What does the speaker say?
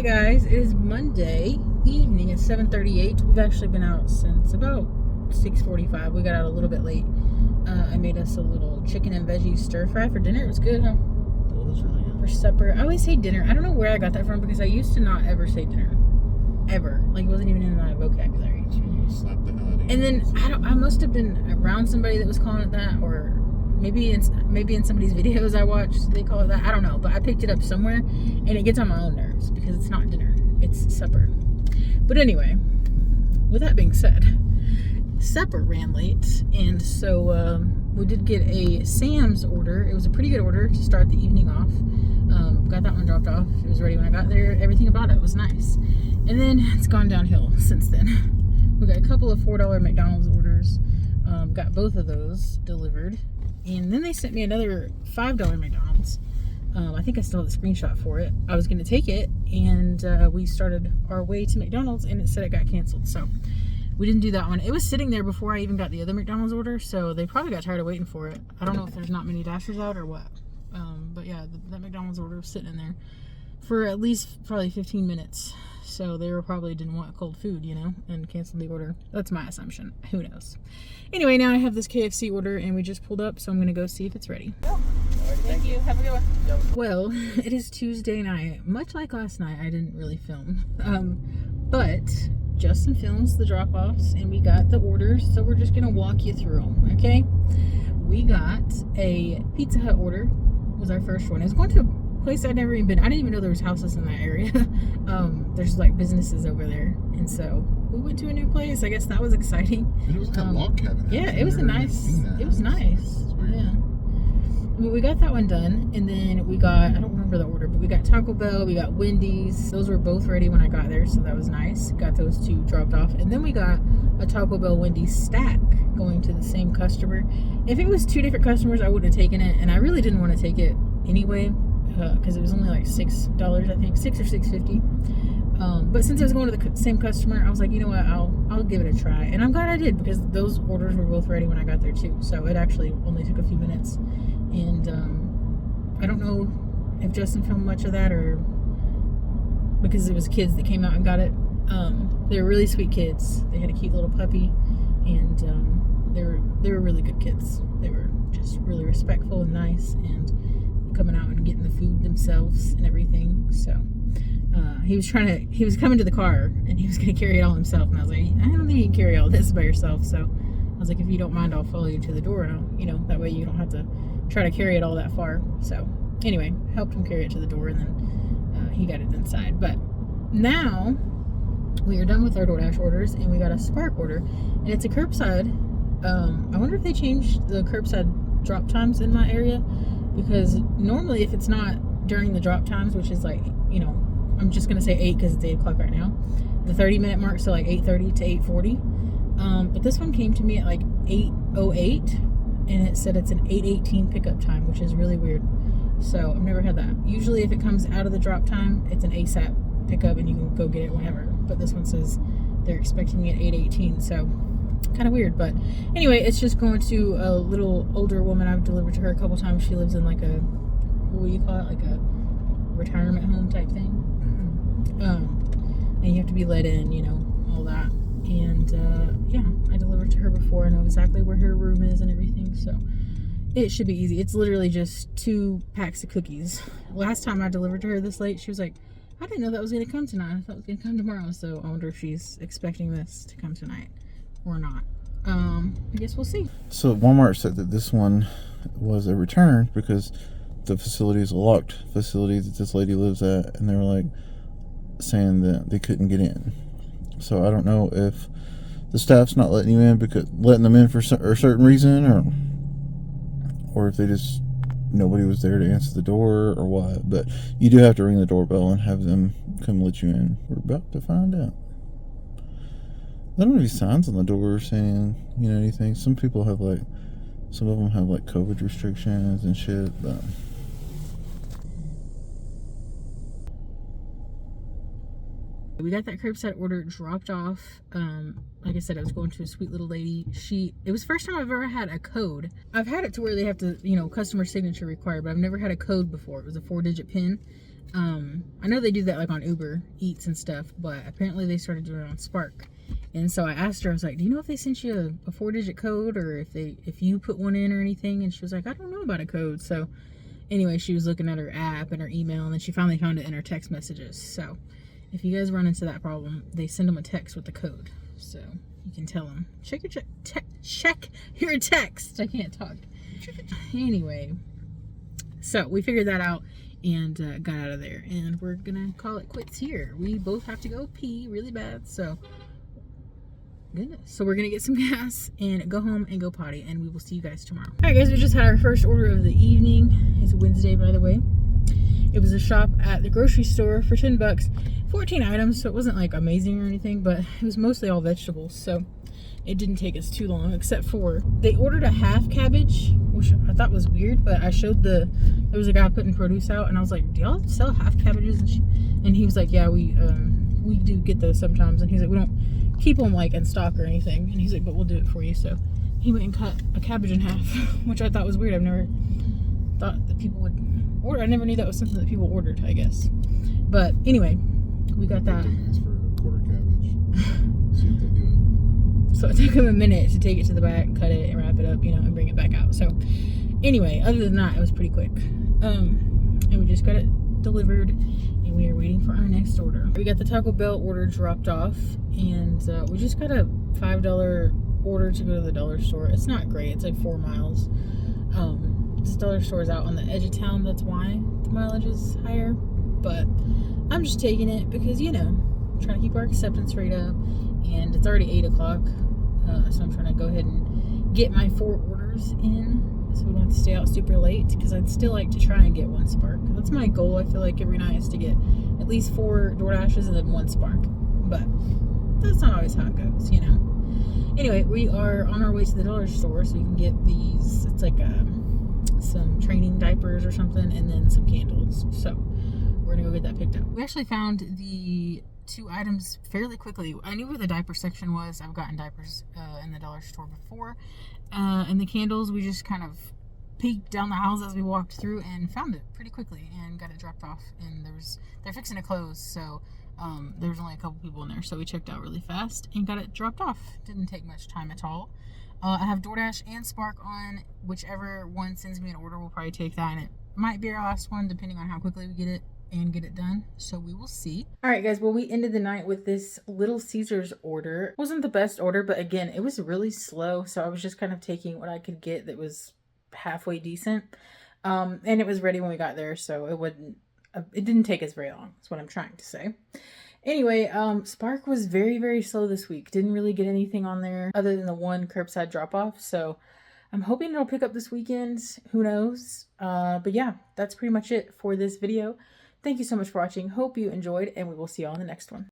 Hi guys, it is Monday evening at 7:38. We've actually been out since about 6:45. We got out a little bit late. I made us a little chicken and veggie stir fry for dinner. It was good, huh? It was really good. For supper. I always say dinner. I don't know where I got that from because I used to not ever say dinner. Ever. Like, it wasn't even in my vocabulary. So you slapped the hell out of it. And then I must have been around somebody that was calling it that, or maybe in somebody's videos I watched they call it that. I don't know, but I picked it up somewhere and it gets on my own nerves because it's not dinner, it's supper. But anyway, with that being said, supper ran late, and so we did get a Sam's order. It was a pretty good order to start the evening off. Got that one dropped off. It was ready when I got there. Everything about it was nice. And then it's gone downhill since then. We got a couple of $4 McDonald's orders. Got both of those delivered. And then they sent me another $5 McDonald's. I think I still have the screenshot for it. I was going to take it, and we started our way to McDonald's, and it said it got canceled. So we didn't do that one. It was sitting there before I even got the other McDonald's order, so they probably got tired of waiting for it. I don't know if there's not many dashers out or what. But yeah, that McDonald's order was sitting in there for at least probably 15 minutes. So they probably didn't want cold food, you know, and canceled the order. That's my assumption. Who knows? Anyway, now I have this KFC order, and we just pulled up, so I'm going to go see if it's ready. Thank you. Have a good one. Well, it is Tuesday night. Much like last night, I didn't really film. But Justin films the drop-offs, and we got the orders, so we're just going to walk you through them, okay? We got a Pizza Hut order. Was our first one. It was going to a place I'd never even been. I didn't even know there was houses in that area. There's like businesses over there, and so we went to a new place. I guess that was exciting. It was that log cabin. Yeah, it was a nice. It was nice. Yeah. But we got that one done, and then we got, I don't remember the order, but we got Taco Bell, we got Wendy's. Those were both ready when I got there, so that was nice. Got those two dropped off, and then we got a Taco Bell Wendy's stack going to the same customer. If it was two different customers, I would have taken it, and I really didn't want to take it anyway, because it was only like $6, I think, $6 or $6.50. But since I was going to the same customer, I was like, you know what, I'll give it a try, and I'm glad I did, because those orders were both ready when I got there too. So it actually only took a few minutes. And I don't know if Justin filmed much of that, or because it was kids that came out and got it. They were really sweet kids. They had a cute little puppy, and they were really good kids. They were just really respectful and nice, and coming out and getting the food themselves and everything. So he was coming to the car, and he was going to carry it all himself, and I was like, I don't think you can carry all this by yourself. So I was like, if you don't mind, I'll follow you to the door, and I'll, that way you don't have to try to carry it all that far. So anyway, helped him carry it to the door, and then he got it inside. But now we are done with our DoorDash orders, and we got a Spark order, and it's a curbside. I wonder if they changed the curbside drop times in my area, because normally if it's not during the drop times, which is like, I'm just gonna say 8 because it's 8 o'clock right now, the 30-minute mark, so like 8:30 to 8:40. But this one came to me at like 8:08, and it said it's an 8:18 pickup time, which is really weird. So I've never had that. Usually if it comes out of the drop time, it's an ASAP pickup and you can go get it whenever. But this one says they're expecting me at 8:18, so kind of weird. But anyway, it's just going to a little older woman. I've delivered to her a couple times. She lives in like a, what do you call it, like a retirement home type thing. And you have to be let in, all that. And yeah, I delivered to her before. I know exactly where her room is and everything, so it should be easy. It's literally just 2 packs of cookies. Last time I delivered to her this late, she was like, I didn't know that was going to come tonight. I thought it was going to come tomorrow. So I wonder if she's expecting this to come tonight or not. I guess we'll see. So Walmart said that this one was a return because the facility is a locked facility that this lady lives at, and they were like saying that they couldn't get in. So I don't know if the staff's not letting you in because letting them in for a certain reason, or if they just, nobody was there to answer the door or what. But you do have to ring the doorbell and have them come let you in. We're about to find out. I don't have any signs on the door saying, anything. Some of them have like COVID restrictions and shit, but we got that curbside order dropped off. Like I said, I was going to a sweet little lady. It was the first time I've ever had a code. I've had it to where they have to, customer signature required, but I've never had a code before. It was a 4-digit PIN. I know they do that like on Uber Eats and stuff, but apparently they started doing it on Spark. And so I asked her, I was like, do you know if they sent you a 4-digit code, or if you put one in or anything? And she was like, I don't know about a code. So anyway, she was looking at her app and her email, and then she finally found it in her text messages. So if you guys run into that problem, they send them a text with the code. So you can tell them, check your text. I can't talk. Anyway, so we figured that out and got out of there. And we're going to call it quits here. We both have to go pee really bad. So, goodness. So we're going to get some gas and go home and go potty. And we will see you guys tomorrow. All right, guys. We just had our first order of the evening. It's Wednesday, by the way. It was a shop at the grocery store for $10. 14 items, so it wasn't like amazing or anything, but it was mostly all vegetables, so it didn't take us too long, except for they ordered a half cabbage, which I thought was weird, but I showed there was a guy putting produce out, and I was like, do y'all sell half cabbages? And he was like, yeah, we do get those sometimes. And he's like, we don't keep them like in stock or anything. And he's like, but we'll do it for you. So he went and cut a cabbage in half, which I thought was weird. I've never thought that people would order. I never knew that was something that people ordered, I guess. But anyway, we got that. Ask for a quarter cabbage. See if they do it. So it took him a minute to take it to the back, cut it, and wrap it up, and bring it back out. So anyway, other than that, it was pretty quick. And we just got it delivered, and we are waiting for our next order. We got the Taco Bell order dropped off, and we just got a $5 order to go to the dollar store. It's not great. It's like 4 miles. This dollar store is out on the edge of town. That's why the mileage is higher. But I'm just taking it because, trying to keep our acceptance rate up. And it's already 8 o'clock. So I'm trying to go ahead and get my 4 orders in, so we don't have to stay out super late, because I'd still like to try and get 1 Spark. That's my goal, I feel like, every night, is to get at least 4 Doordashes and then 1 Spark. But that's not always how it goes, Anyway, we are on our way to the dollar store, so you can get these. It's like some training diapers or something, and then some candles. So we're gonna go get that picked up. We actually found the 2 items fairly quickly. I knew where the diaper section was. I've gotten diapers in the dollar store before. And the candles, we just kind of peeked down the aisles as we walked through and found it pretty quickly and got it dropped off. And they're fixing to close, so there's only a couple people in there, so we checked out really fast and got it dropped off. Didn't take much time at all. I have DoorDash and Spark on. Whichever one sends me an order, we'll probably take that, and it might be our last one depending on how quickly we get it and get it done, so we will see. All right, guys, well, we ended the night with this Little Caesars order. It wasn't the best order, but again, it was really slow, so I was just kind of taking what I could get that was halfway decent, and it was ready when we got there, so it didn't take us very long. That's what I'm trying to say. Anyway, Spark was very, very slow this week. Didn't really get anything on there other than the 1 curbside drop-off, so I'm hoping it'll pick up this weekend. Who knows? But yeah, that's pretty much it for this video. Thank you so much for watching. Hope you enjoyed, and we will see you all in the next one.